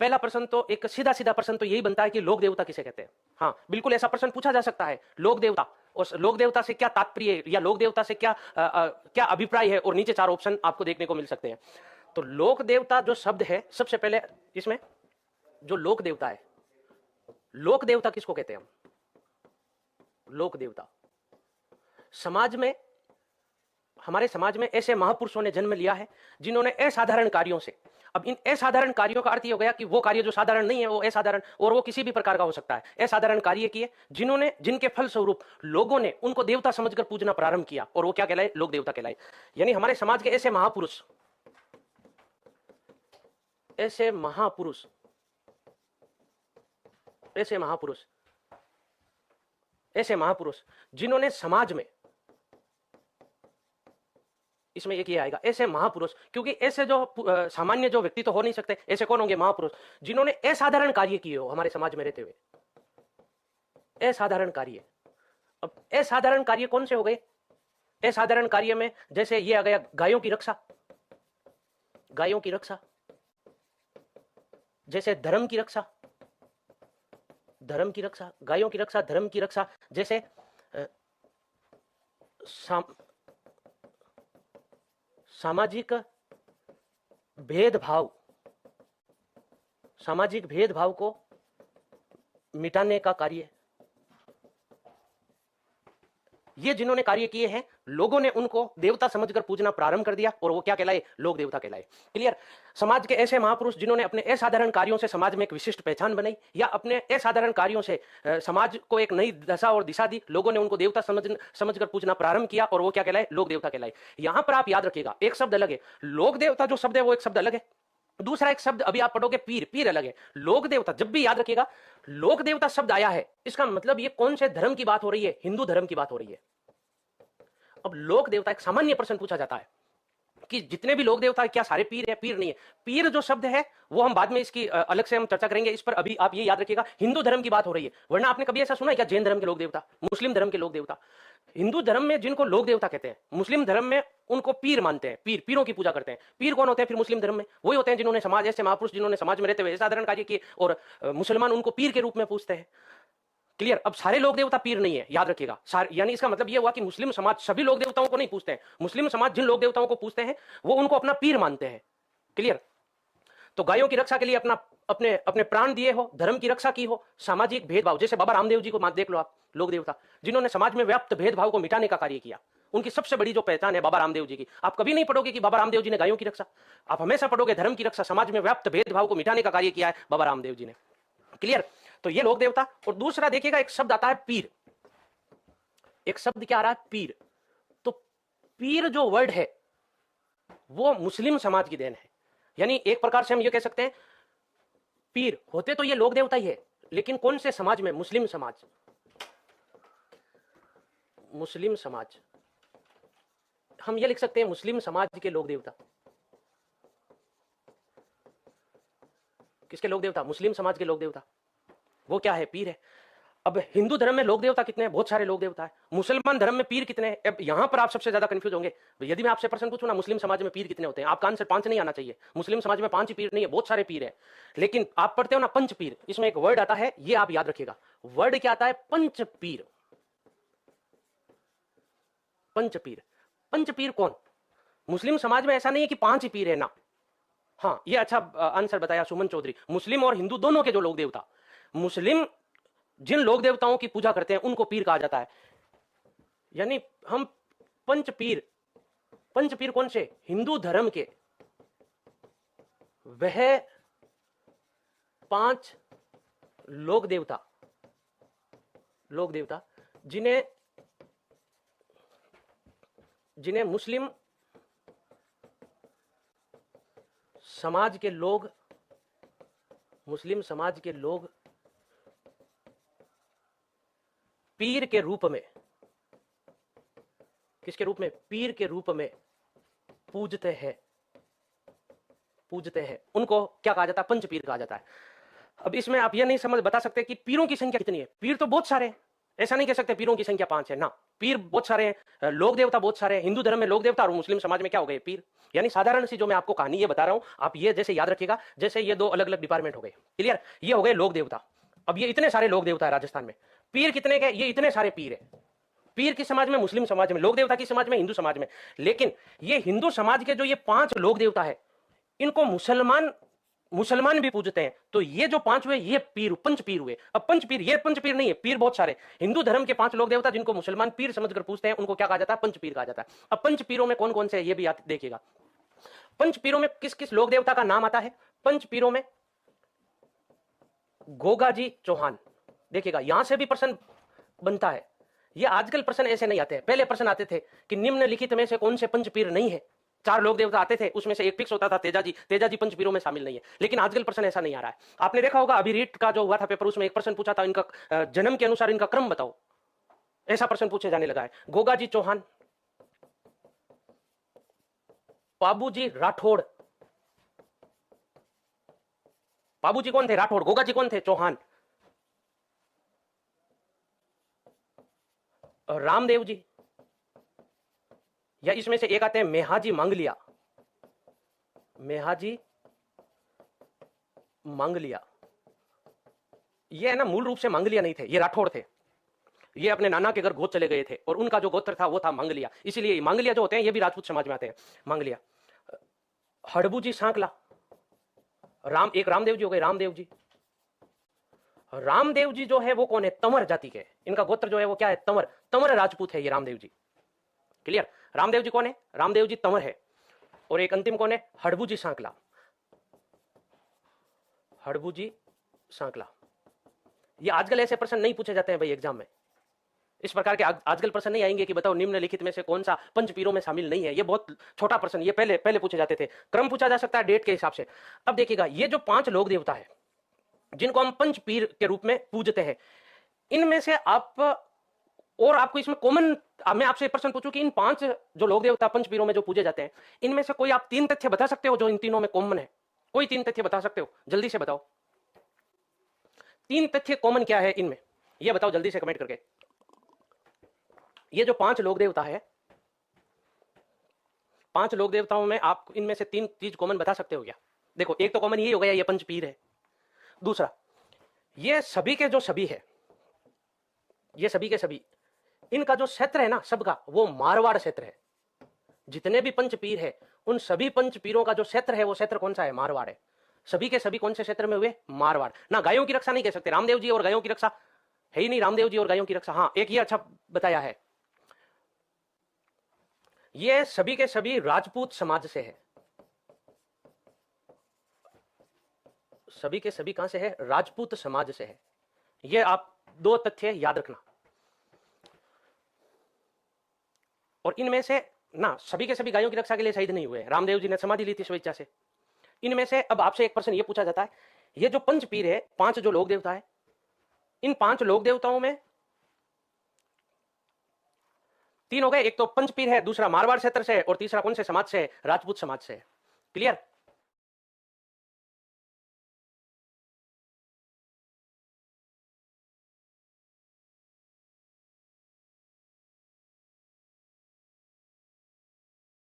पहला प्रश्न तो एक सीधा सीधा प्रश्न तो यही बनता है कि लोक देवता किसे कहते हैं। हाँ, बिल्कुल ऐसा प्रश्न पूछा जा सकता है, लोक देवता, और लोक देवता से क्या तात्पर्य है, या लोक देवता से क्या अभिप्राय है, और नीचे 4 ऑप्शन आपको देखने को मिल सकते हैं। तो लोक देवता जो शब्द है, सबसे पहले इसमें जो लोक देवता है, लोक देवता किसको कहते हैं हम? लोक देवता समाज में, हमारे समाज में ऐसे महापुरुषों ने जन्म लिया है जिन्होंने असाधारण कार्यों से, अब इन असाधारण कार्यों का अर्थ ये हो गया कि वो कार्य जो साधारण नहीं है वो असाधारण, और वो किसी भी प्रकार का हो सकता है। असाधारण कार्य किए जिन्होंने, जिनके फल स्वरूप लोगों ने उनको देवता समझकर पूजना प्रारंभ किया, और वो क्या कहलाए? लोक देवता कहलाए। यानी हमारे समाज के ऐसे महापुरुष, ऐसे महापुरुष, ऐसे महापुरुष, ऐसे महापुरुष जिन्होंने समाज में, इसमें एक ये आएगा ऐसे महापुरुष, क्योंकि ऐसे जो सामान्य जो व्यक्ति तो हो नहीं सकते, ऐसे कौन होंगे? महापुरुष, जिन्होंने असाधारण कार्य किए हो हमारे समाज में रहते हुए, असाधारण कार्य। अब असाधारण कार्य कौन से हो गए? असाधारण कार्य में जैसे ये आ गया गायों की रक्षा, गायों की रक्षा, जैसे धर्म की रक्षा, धर्म की रक्षा, गायों की रक्षा, धर्म की रक्षा, जैसे सामाजिक भेदभाव, सामाजिक भेदभाव को मिटाने का कार्य, ये जिन्होंने कार्य किए हैं, लोगों ने उनको देवता समझकर पूजना प्रारंभ कर दिया, और वो क्या कहलाए? लोक देवता कहलाए। क्लियर? समाज के ऐसे महापुरुष जिन्होंने अपने असाधारण कार्यों से समाज में एक विशिष्ट पहचान बनाई, या अपने असाधारण कार्यों से समाज को एक नई दशा और दिशा दी, लोगों ने उनको देवता समझकर पूजना प्रारंभ किया, और वो क्या कहलाए? लोक देवता कहलाए। यहां पर आप याद रखिएगा, एक शब्द अलग है, लोक देवता जो शब्द है वो एक शब्द अलग है, दूसरा एक शब्द अभी आप पढ़ोगे पीर, पीर अलग है। लोक देवता, जब भी याद रखिएगा लोक देवता शब्द आया है, इसका मतलब ये कौन से धर्म की बात हो रही है? हिंदू धर्म की बात हो रही है। अब लोक देवता, एक सामान्य प्रश्न पूछा जाता है कि जितने भी लोक देवता है क्या सारे पीर है? पीर नहीं है। पीर जो शब्द है वो हम बाद में इसकी अलग से हम चर्चा करेंगे, इस पर अभी आप ये याद रखिएगा हिंदू धर्म की बात हो रही है। वरना आपने कभी ऐसा सुना है क्या जैन धर्म के लोक देवता, मुस्लिम धर्म के लोक देवता? हिंदू धर्म में जिनको लोक देवता कहते हैं, मुस्लिम धर्म में उनको पीर मानते हैं, पीर, पीरों की पूजा करते हैं। पीर कौन होते हैं फिर मुस्लिम धर्म में? वही होते हैं जिन्होंने समाज, ऐसे महापुरुष जिन्होंने समाज में रहते हुए साधारण कार्य किए, और मुसलमान उनको पीर के रूप में पूछते हैं। क्लियर? अब सारे लोक देवता पीर नहीं है, याद रखिएगा। यानी इसका मतलब यह हुआ कि मुस्लिम समाज सभी लोक देवताओं को नहीं पूछते हैं, मुस्लिम समाज जिन लोक देवताओं को पूछते हैं वो उनको अपना पीर मानते हैं। क्लियर? तो गायों की रक्षा के लिए अपना अपने अपने प्राण दिए हो, धर्म की रक्षा की हो, सामाजिक भेदभाव, जैसे बाबा रामदेव जी को देख लो आप, लोक देवता जिन्होंने समाज में व्याप्त भेदभाव को मिटाने का कार्य किया, उनकी सबसे बड़ी जो पहचान है बाबा रामदेव जी की। आप कभी नहीं पढ़ोगे कि बाबा रामदेव जी ने गायों की रक्षा, आप हमेशा पढ़ोगे धर्म की रक्षा, समाज में व्याप्त भेदभाव को मिटाने का कार्य किया है बाबा रामदेव जी ने। क्लियर? तो ये लोक देवता। और दूसरा देखिएगा एक शब्द आता है पीर, एक शब्द क्या आ रहा है? पीर। तो पीर जो वर्ड है वो मुस्लिम समाज की देन है। यानी एक प्रकार से हम ये कह सकते हैं पीर होते तो ये लोक देवता ही है, लेकिन कौन से समाज में? मुस्लिम समाज, मुस्लिम समाज। हम ये लिख सकते हैं मुस्लिम समाज के लोक देवता। किसके लोक देवता? मुस्लिम समाज के लोक देवता। वो क्या है? पीर है। अब हिंदू धर्म में लोक देवता कितने हैं? बहुत सारे लोक देवता है। मुसलमान धर्म में पीर कितने हैं? अब यहां पर आप सबसे ज्यादा कंफ्यूज होंगे। यदि मैं आपसे प्रश्न पूछूं ना मुस्लिम समाज में पीर कितने होते हैं, आपका आंसर 5 नहीं आना चाहिए। मुस्लिम समाज में 5 ही पीर नहीं है, बहुत सारे पीर है। लेकिन आप पढ़ते हो ना पंच पीर, इसमें एक वर्ड आता है, ये आप याद रखिएगा। वर्ड क्या आता है? पंच पीर। पंच पीर। पंच पीर कौन? मुस्लिम समाज में ऐसा नहीं है कि 5 ही पीर है ना। हाँ, ये अच्छा आंसर बताया सुमन चौधरी। मुस्लिम और हिंदू दोनों के जो लोक देवता, मुस्लिम जिन लोक देवताओं की पूजा करते हैं उनको पीर कहा जाता है। यानी हम पंच पीर, पंच पीर कौन से? हिंदू धर्म के वह 5 लोक देवता, लोक देवता जिन्हें जिन्हें मुस्लिम समाज के लोग, मुस्लिम समाज के लोग पीर के रूप में, किसके रूप में? पीर के रूप में पूजते हैं, पूजते हैं। उनको क्या कहा जाता है? पंच पीर कहा जाता है। अब इसमें आप ये नहीं समझ बता सकते कि पीरों की संख्या कितनी है। पीर तो बहुत सारे हैं, ऐसा नहीं कह सकते पीरों की संख्या 5 है ना, पीर बहुत सारे हैं, लोक देवता बहुत सारे हैं। हिंदू धर्म में लोक देवता और मुस्लिम समाज में क्या हो गए, पीर। यानी साधारण सी जो मैं आपको कहानी ये बता रहा हूं, आप ये जैसे याद रखिएगा, जैसे ये दो अलग अलग डिपार्टमेंट हो गए, क्लियर। ये हो गए लोक देवता। अब ये इतने सारे लोक देवता है राजस्थान में, पीर कितने के, ये इतने सारे पीर है। पीर किस समाज में, मुस्लिम समाज में। लोक देवता किस समाज में, हिंदू समाज में। लेकिन ये हिंदू समाज के जो ये 5 लोक देवता है, इनको मुसलमान भी पूजते हैं। तो ये जो 5 हुए, ये पीर, पंच पीर हुए। अब पंच पीर, ये पंच पीर नहीं है, पीर बहुत सारे। हिंदू धर्म के 5 लोक देवता जिनको मुसलमान पीर समझकर पूजते हैं, उनको क्या कहा जाता है, पंच पीर कहा जाता है। अब पंच पीरों में कौन कौन से है, ये भी देखिएगा। पंच पीरों में किस किस लोक देवता का नाम आता है। पंच पीरों में गोगाजी चौहान, देखिएगा यहां से भी प्रश्न बनता है। ये आजकल प्रश्न ऐसे नहीं आते हैं, पहले प्रश्न आते थे कि निम्नलिखित में से कौन से पंच पीर नहीं है। 4 लोक देवता आते थे, उसमें से एक फिक्स होता था तेजाजी, तेजाजी पंच पीरों में शामिल नहीं है। लेकिन आजकल प्रश्न ऐसा नहीं आ रहा है। आपने देखा होगा अभी रीट का जो हुआ था पेपर, उसमें एक प्रश्न पूछा था, इनका जन्म के अनुसार इनका क्रम बताओ, ऐसा प्रश्न पूछे जाने लगा है। गोगाजी चौहान, बाबूजी राठौड़। बाबूजी कौन थे, राठौड़। गोगाजी कौन थे, चौहान। रामदेव जी, या इसमें से एक आते हैं मेहाजी मांगलिया। मेहाजी मांगलिया, ये है ना, मूल रूप से मांगलिया नहीं थे, ये राठौड़ थे। ये अपने नाना के घर गोद चले गए थे और उनका जो गोत्र था वो था मांगलिया, इसीलिए मांगलिया जो होते हैं ये भी राजपूत समाज में आते हैं, मांगलिया। हड़बूजी सांकला, एक रामदेव जी हो गए, रामदेव जी। रामदेव जी जो है वो कौन है, तंवर जाति के, इनका गोत्र जो है वो क्या है, तंवर। तंवर राजपूत है ये रामदेव जी, क्लियर। रामदेव जी कौन है, रामदेव जी तंवर है। और एक अंतिम कौन है, हड़बूजी सांकला। हड़बूजी सांकला। ये आजकल ऐसे प्रश्न नहीं पूछे जाते हैं भाई एग्जाम में, इस प्रकार के आजकल प्रश्न नहीं आएंगे कि बताओ निम्नलिखित में से कौन सा पंच पीरों में शामिल नहीं है। ये बहुत छोटा प्रश्न, ये पहले पूछे जाते थे, क्रम पूछा जा सकता है डेट के हिसाब से। अब देखिएगा, ये जो 5 लोक देवता है जिनको हम पंच पीर के रूप में पूजते हैं, इनमें से आप, और आपको इसमें कॉमन, मैं आपसे प्रश्न पूछूं कि इन 5 जो लोक देवता पंच पीरों में जो पूजे जाते हैं, इनमें से कोई आप 3 तथ्य बता सकते हो जो इन तीनों में कॉमन है। कोई 3 तथ्य बता सकते हो, जल्दी से बताओ। 3 तथ्य कॉमन क्या है इनमें, ये बताओ जल्दी से कमेंट करके। ये जो 5 लोक देवता है, 5 लोक देवताओं में आप इनमें से 3 चीज कॉमन बता सकते हो क्या। देखो, एक तो कॉमन यही हो गया, ये पंच पीर है। दूसरा, ये सभी के जो सभी है, ये सभी के सभी, इनका जो क्षेत्र है ना सबका, वो मारवाड़ क्षेत्र है। जितने भी पंच पीर है, उन सभी पंच पीरों का जो क्षेत्र है, वो क्षेत्र कौन सा है, मारवाड़ है। सभी के सभी कौन से क्षेत्र में हुए, मारवाड़। ना गायों की रक्षा नहीं कह सकते, रामदेव जी और गायों की रक्षा है ही नहीं, रामदेव जी और गायों की रक्षा। हाँ, एक ये अच्छा बताया है, ये सभी के सभी राजपूत समाज से है। सभी के सभी कहां से है, राजपूत समाज से है। ये आप 2 तथ्य याद रखना। और इनमें से ना सभी के सभी गायों की रक्षा के लिए शहीद नहीं हुए, रामदेव जी ने समाधि ली थी स्वेच्छा से। इनमें से अब आपसे एक प्रश्न ये पूछा जाता है, ये जो पंच पीर है, 5 जो लोक देवता है, इन 5 लोक देवताओं में 3 हो गए, एक तो पंच पीर है, दूसरा मारवाड़ क्षेत्र से है, और तीसरा कौन से समाज से है, राजपूत समाज से है। क्लियर।